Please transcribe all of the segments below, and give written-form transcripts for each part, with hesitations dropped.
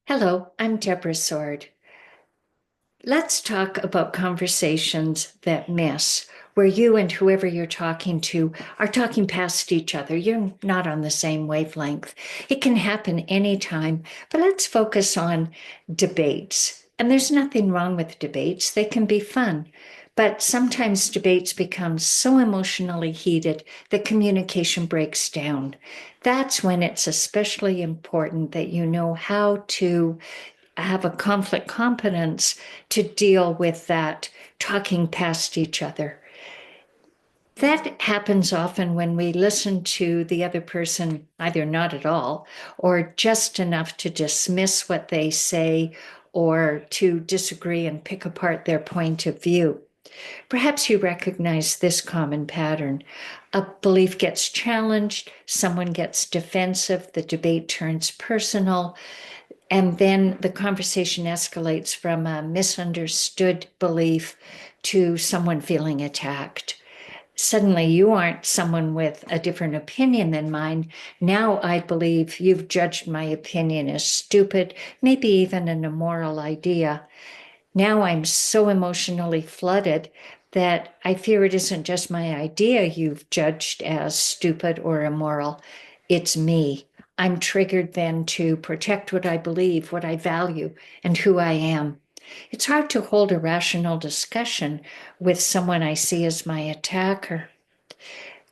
Hello, I'm Deborah Sword. Let's talk about conversations that miss, where you and whoever you're talking to are talking past each other. You're not on the same wavelength. It can happen anytime, but let's focus on debates. And there's nothing wrong with debates, they can be fun. But sometimes debates become so emotionally heated that communication breaks down. That's when it's especially important that you know how to have a conflict competence to deal with that talking past each other. That happens often when we listen to the other person, either not at all or just enough to dismiss what they say or to disagree and pick apart their point of view. Perhaps you recognize this common pattern. A belief gets challenged, someone gets defensive, the debate turns personal, and then the conversation escalates from a misunderstood belief to someone feeling attacked. Suddenly, you aren't someone with a different opinion than mine. Now I believe you've judged my opinion as stupid, maybe even an immoral idea. Now I'm so emotionally flooded that I fear it isn't just my idea you've judged as stupid or immoral, it's me. I'm triggered then to protect what I believe, what I value, and who I am. It's hard to hold a rational discussion with someone I see as my attacker.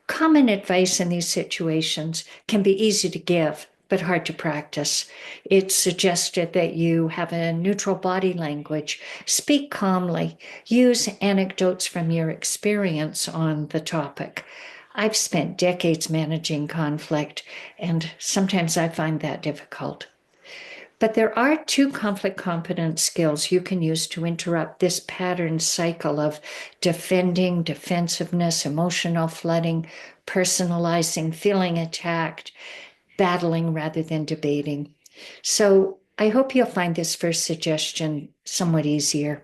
Common advice in these situations can be easy to give, but hard to practice. It's suggested that you have a neutral body language, speak calmly, use anecdotes from your experience on the topic. I've spent decades managing conflict, and sometimes I find that difficult. But there are two conflict competence skills you can use to interrupt this pattern cycle of defending, defensiveness, emotional flooding, personalizing, feeling attacked, battling rather than debating. So I hope you'll find this first suggestion somewhat easier.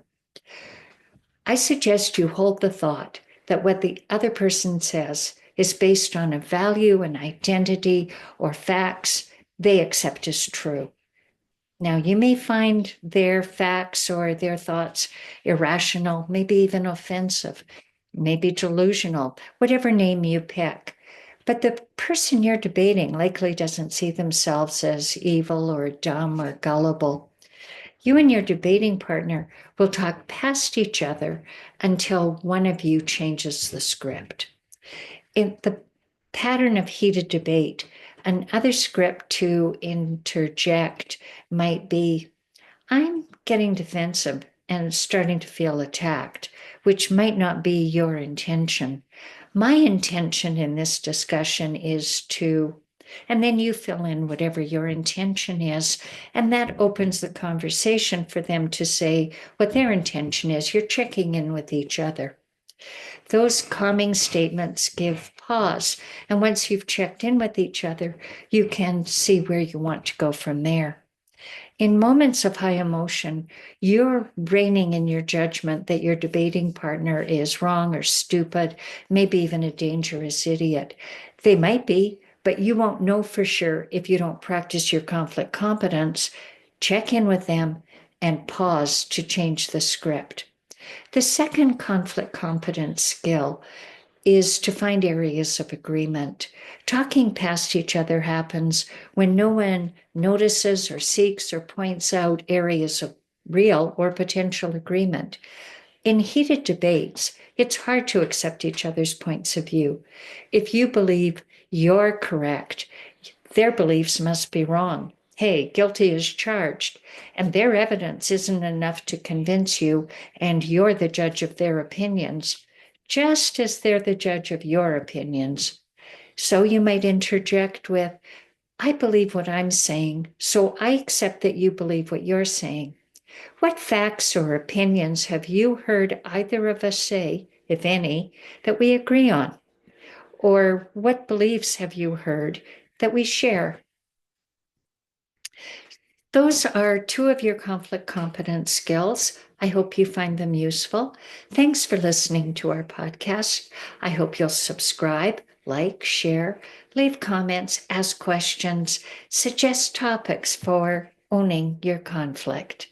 I suggest you hold the thought that what the other person says is based on a value, an identity, or facts they accept as true. Now, you may find their facts or their thoughts irrational, maybe even offensive, maybe delusional, whatever name you pick. But the person you're debating likely doesn't see themselves as evil or dumb or gullible. You and your debating partner will talk past each other until one of you changes the script. In the pattern of heated debate, another script to interject might be, I'm getting defensive and starting to feel attacked, which might not be your intention. My intention in this discussion is to, and then you fill in whatever your intention is, and that opens the conversation for them to say what their intention is. You're checking in with each other. Those calming statements give pause. And once you've checked in with each other, you can see where you want to go from there. In moments of high emotion, you're reigning in your judgment that your debating partner is wrong or stupid, maybe even a dangerous idiot. They might be, but you won't know for sure if you don't practice your conflict competence. Check in with them and pause to change the script. The second conflict competence skill is to find areas of agreement. Talking past each other happens when no one notices or seeks or points out areas of real or potential agreement. In heated debates, it's hard to accept each other's points of view. If you believe you're correct, their beliefs must be wrong. Hey, guilty as charged, and their evidence isn't enough to convince you, and you're the judge of their opinions, just as they're the judge of your opinions. So you might interject with, I believe what I'm saying, so I accept that you believe what you're saying. What facts or opinions have you heard either of us say, if any, that we agree on? Or what beliefs have you heard that we share? Those are two of your conflict competence skills. I hope you find them useful. Thanks for listening to our podcast. I hope you'll subscribe, like, share, leave comments, ask questions, suggest topics for owning your conflict.